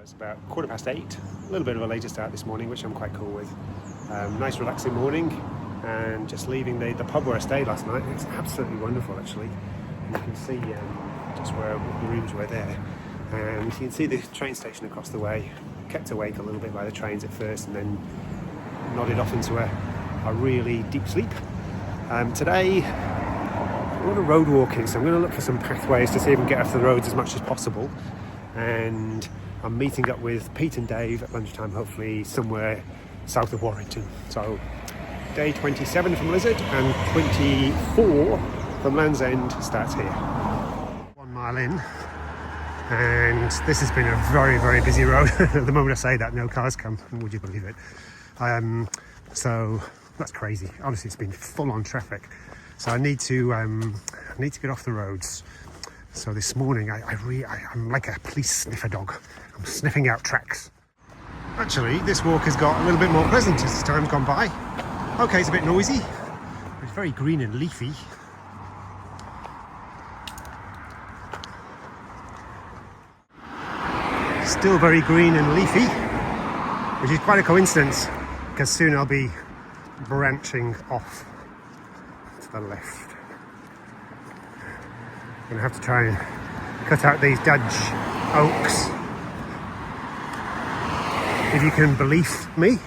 It's about 8:15, a little bit of a later start this morning, which I'm quite cool with. Nice relaxing morning, and just leaving the pub where I stayed last night. It's absolutely wonderful actually. And you can see just where the rooms were there, and you can see the train station across the way. Kept awake a little bit by the trains at first, and then nodded off into a really deep sleep. Today I'm going to road walking, so I'm going to look for some pathways to see if I can get off the roads as much as possible. And I'm meeting up with Pete and Dave at lunchtime, hopefully somewhere south of Warrington. So day 27 from Lizard and 24 from Land's End starts here. 1 mile in, and this has been a very, very busy road. At the moment I say that, no cars come, would you believe it? So that's crazy. Honestly, it's been full on traffic. So I need to get off the roads. So this morning I'm like a police sniffer dog. I'm sniffing out tracks. Actually, this walk has got a little bit more pleasant as time's gone by. Okay, it's a bit noisy, but it's very green and leafy. Still very green and leafy, which is quite a coincidence, because soon I'll be branching off to the left. I'm going to have to try and cut out these Dutch oaks, if you can believe me.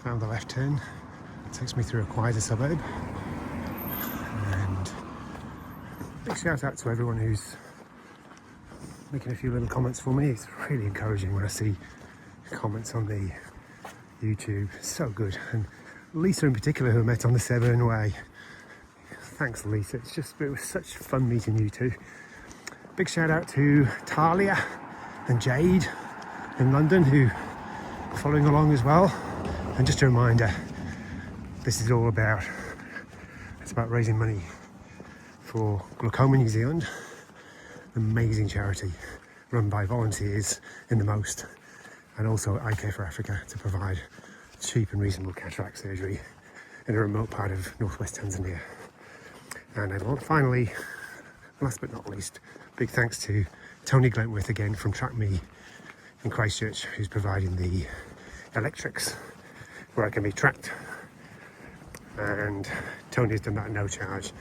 Found the left turn, it takes me through a quieter suburb, and big shout out to everyone who's making a few little comments for me. It's really encouraging when I see comments on the YouTube. It's so good. And Lisa in particular, who I met on the Severn Way. Thanks Lisa, it was such fun meeting you two. Big shout out to Talia and Jade in London, who are following along as well. And just a reminder, this is all about, it's about raising money for Glaucoma New Zealand, an amazing charity run by volunteers in the most, and also Eye Care for Africa, to provide cheap and reasonable cataract surgery in a remote part of northwest Tanzania. And finally, last but not least, big thanks to Tony Glentworth again from Track Me in Christchurch, who's providing the electrics where I can be tracked. And Tony's done that at no charge.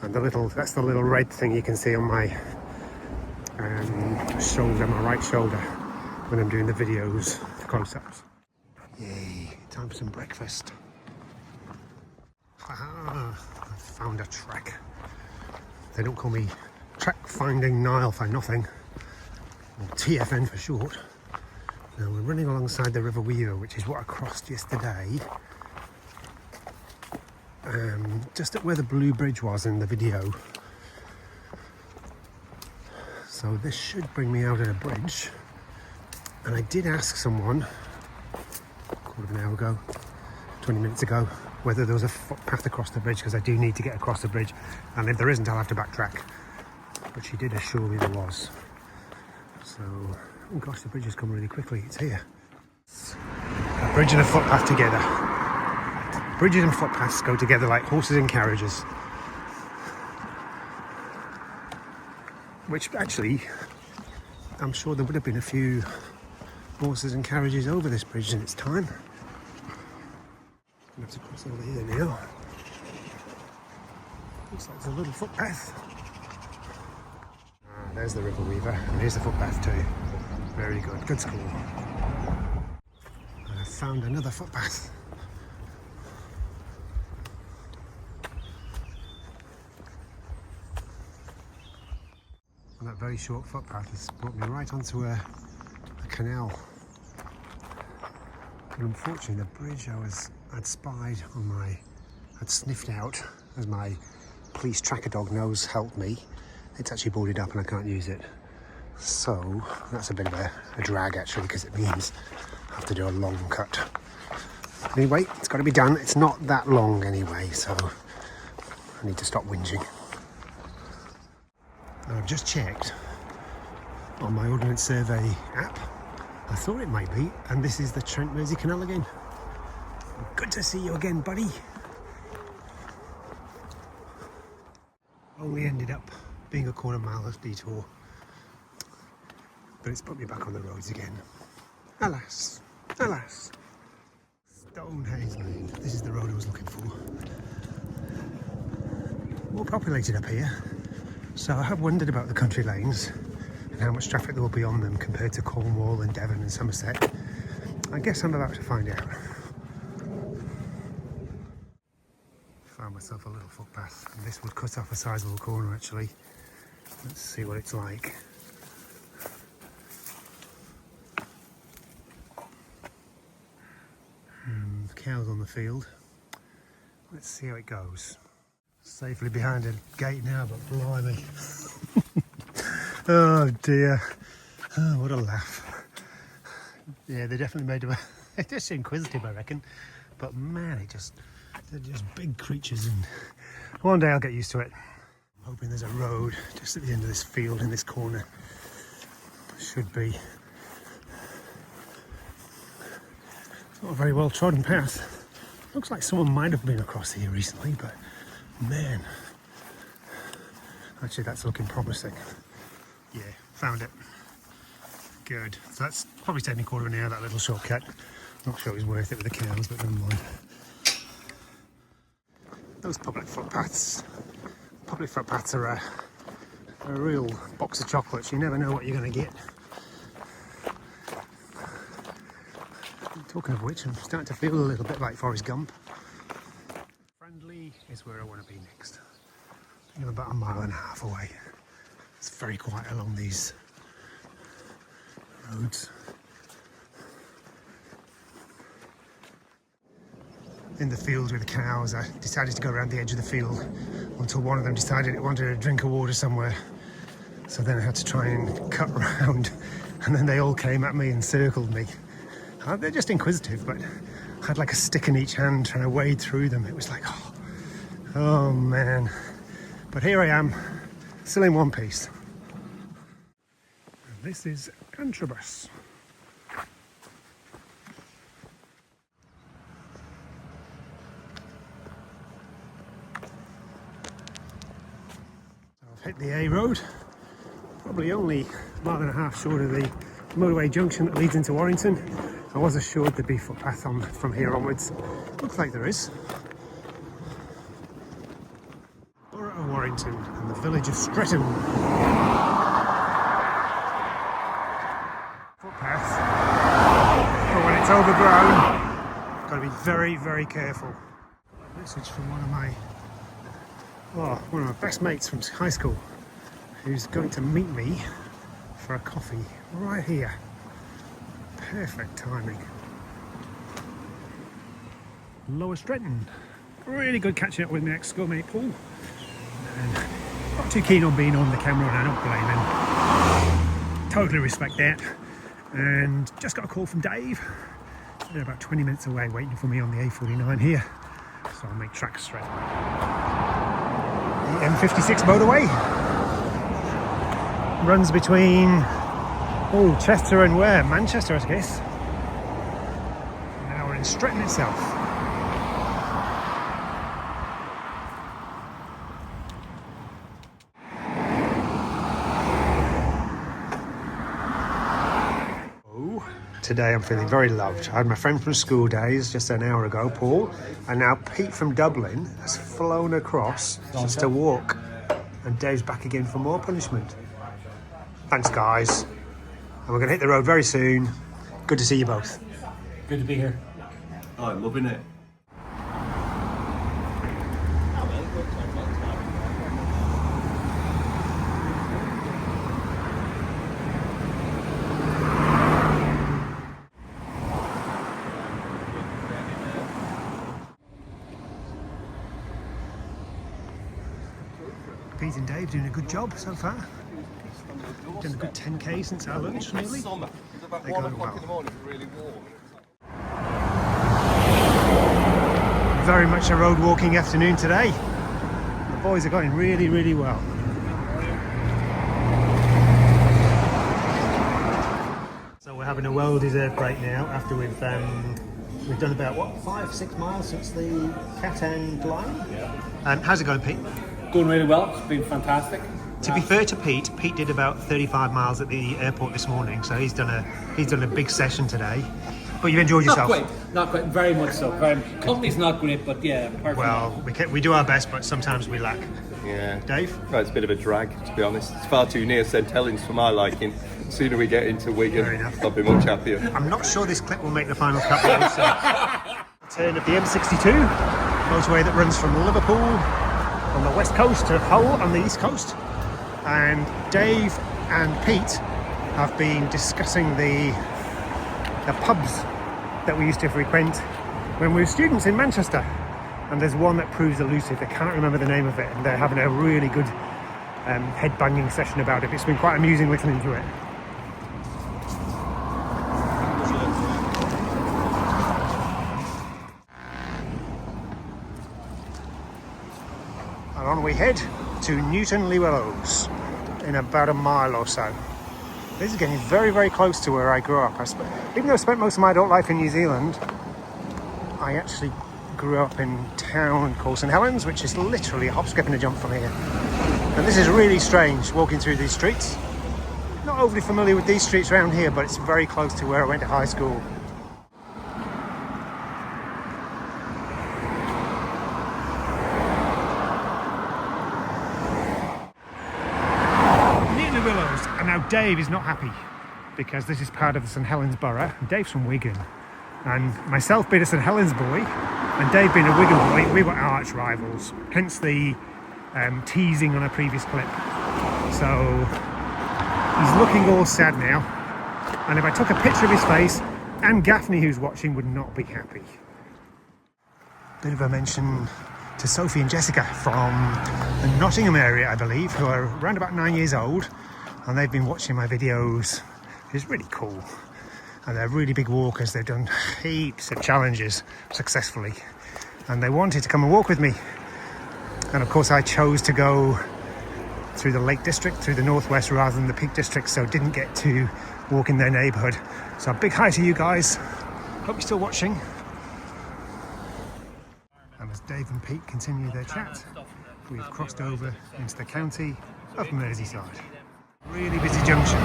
And that's the little red thing you can see on my shoulder, my right shoulder, when I'm doing the videos, the close-ups. Yay, time for some breakfast. I found a track. They don't call me Track Finding Nile for nothing, or TFN for short. Now we're running alongside the River Weaver, which is what I crossed yesterday, just at where the blue bridge was in the video. So this should bring me out at a bridge. And I did ask someone a quarter of an hour ago, 20 minutes ago, whether there was a footpath across the bridge, because I do need to get across the bridge, and if there isn't, I'll have to backtrack. But she did assure me there was. So, oh gosh, the bridge has come really quickly. It's here. A bridge and a footpath together. Bridges and footpaths go together like horses and carriages. Which actually, I'm sure there would have been a few horses and carriages over this bridge in its time. I'm going to have to cross over here now. Looks like there's a little footpath. There's the River Weaver, and here's the footpath too. Very good, good school. And I found another footpath. And that very short footpath has brought me right onto a canal. And unfortunately, the bridge I'd spied on I'd sniffed out, as my police tracker dog knows helped me. It's actually boarded up and I can't use it. So that's a bit of a drag actually, because it means I have to do a long cut. Anyway, it's got to be done. It's not that long anyway, so I need to stop whinging. I've just checked on my Ordnance Survey app. I thought it might be, and this is the Trent Mersey Canal again. Good to see you again, buddy. Only ended up being a quarter mile detour. but it's put me back on the roads again. Alas, alas. Stonehenge Lane. This is the road I was looking for. More populated up here, so I have wondered about the country lanes and how much traffic there will be on them compared to Cornwall and Devon and Somerset. I guess I'm about to find out. Found myself a little footpath, and this would cut off a sizable corner actually. Let's see what it's like. Cows on the field. Let's see how it goes. Safely behind a gate now, but blimey. Oh dear. Oh, what a laugh. Yeah, they definitely made a... They're just inquisitive, I reckon. But man, they're just big creatures, and one day I'll get used to it. I'm hoping there's a road just at the end of this field in this corner. Should be. Not a very well trodden path. Looks like someone might have been across here recently, but man, actually that's looking promising. Yeah, found it. Good. So that's probably taking a quarter of an hour, that little shortcut. Not sure it was worth it with the cows, but never mind. Those public footpaths are a real box of chocolates. You never know what you're going to get. Talking of which, I'm starting to feel a little bit like Forrest Gump. Friendly is where I want to be next. I think I'm about 1.5 miles away. It's very quiet along these roads. In the field with the cows, I decided to go around the edge of the field until one of them decided it wanted a drink of water somewhere. So then I had to try and cut round, and then they all came at me and circled me. They're just inquisitive, but I had like a stick in each hand trying to wade through them. It was like, oh man. But here I am, still in one piece. And this is Antrobus. I've hit the A road, probably only 1.5 miles short of the motorway junction that leads into Warrington. I was assured there'd be footpath on from here onwards. Looks like there is. Borough of Warrington and the village of Streatham. Footpath, but when it's overgrown, got to be very, very careful. Message from one of my best mates from high school, who's going to meet me for a coffee right here. Perfect timing. Lower Streatham. Really good catching up with my ex-schoolmate Paul. And not too keen on being on the camera, and I don't blame him. Totally respect that. And just got a call from Dave. They're about 20 minutes away waiting for me on the A49 here. So I'll make tracks straight. The M56 motorway runs between Chester and where? Manchester, I guess. Now we're in Streatham itself. Today I'm feeling very loved. I had my friend from school days just an hour ago, Paul, and now Pete from Dublin has flown across just to walk, and Dave's back again for more punishment. Thanks, guys. And we're going to hit the road very soon. Good to see you both. Good to be here. Oh, I'm loving it. Pete and Dave doing a good job so far. Done a good 10k since our lunch, nearly. Summer. It's about They're 1 going o'clock well. in the morning, it's really warm. Very much a road walking afternoon today. The boys are going really, really well. So we're having a well-deserved break now after we've done about, 5-6 miles since the Cat and line? Yeah. How's it going, Pete? Going really well. It's been fantastic. To be fair to Pete, Pete did about 35 miles at the airport this morning, so he's done a big session today. But you've enjoyed yourself. Not quite, very much so. Company's not great, but yeah. Well, we do our best, but sometimes we lack. Yeah. Dave? Well, it's a bit of a drag, to be honest. It's far too near St Helens for my liking. The sooner we get into Wigan, Fair enough. I'll be much happier. I'm not sure this clip will make the final cut. Turn of the M62, motorway that runs from Liverpool on the west coast to Hull on the east coast. And Dave and Pete have been discussing the pubs that we used to frequent when we were students in Manchester. And there's one that proves elusive. I can't remember the name of it, and they're having a really good head-banging session about it. It's been quite amusing listening to it. And on we head to Newton Le Willows in about a mile or so. This is getting very, very close to where I grew up. Even though I spent most of my adult life in New Zealand, I actually grew up in a town called St Helens, which is literally a hop, skip and a jump from here. And this is really strange, walking through these streets. Not overly familiar with these streets around here, but it's very close to where I went to high school. And now Dave is not happy because this is part of the St Helens borough. Dave's from Wigan, and myself being a St Helens boy and Dave being a Wigan boy, we were arch rivals, hence the teasing on a previous clip. So he's looking all sad now, and if I took a picture of his face, and Gaffney, who's watching, would not be happy. Bit of a mention to Sophie and Jessica from the Nottingham area, I believe, who are around about 9 years old. And they've been watching my videos. It's really cool. And they're really big walkers. They've done heaps of challenges successfully. And they wanted to come and walk with me. And of course I chose to go through the Lake District, through the Northwest rather than the Peak District, so didn't get to walk in their neighbourhood. So a big hi to you guys. Hope you're still watching. And as Dave and Pete continue their chat, we've crossed over into the county of Merseyside. Really busy junction.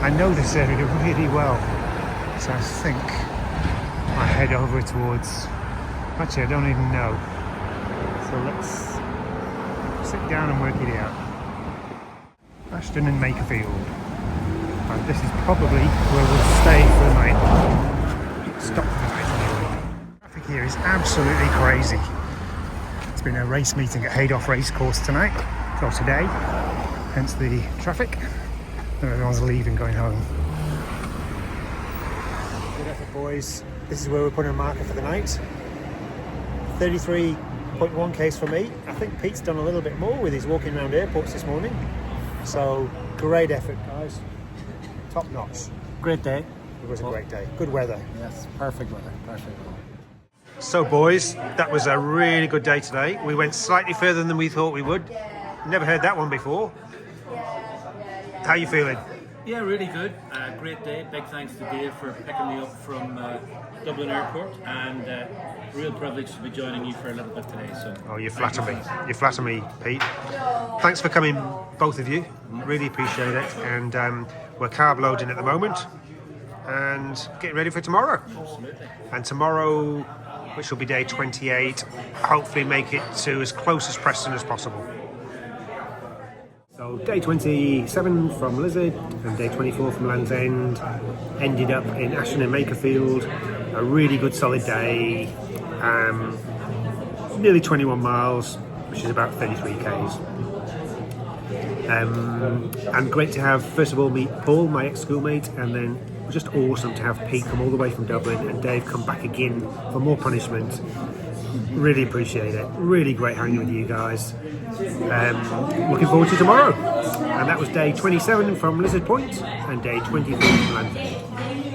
I know this area really well, so I think I head over towards, actually I don't even know, so let's sit down and work it out. Ashton-In-Makerfield, and this is probably where we'll stay for the night. Stop for the night anyway. Traffic here is absolutely crazy. It's been a race meeting at Haydock Racecourse tonight, or today. Hence the traffic, and everyone's leaving, going home. Good effort, boys. This is where we're putting a marker for the night. 33.1 Ks for me. I think Pete's done a little bit more with his walking around airports this morning. So, great effort, guys. Top notch. Great day. It was a great day. Good weather. Yes, perfect weather. So, boys, that was a really good day today. We went slightly further than we thought we would. Never heard that one before. How are you feeling? Yeah, really good. Great day. Big thanks to Dave for picking me up from Dublin Airport, and real privilege to be joining you for a little bit today. So. Oh, you flatter me. You flatter me, Pete. Thanks for coming, both of you. Really appreciate it. And we're carb loading at the moment and getting ready for tomorrow. Absolutely. And tomorrow, which will be day 28, hopefully make it to as close as Preston as possible. So day 27 from Lizard and day 24 from Land's End ended up in Ashton-In-Makerfield. A really good solid day, nearly 21 miles, which is about 33 Ks. And great to have, first of all, meet Paul, my ex-schoolmate, and then just awesome to have Pete come all the way from Dublin and Dave come back again for more punishment. Really appreciate it. Really great hanging with you guys. Looking forward to tomorrow. And that was day 27 from Lizard Point and day 24 from Land's End.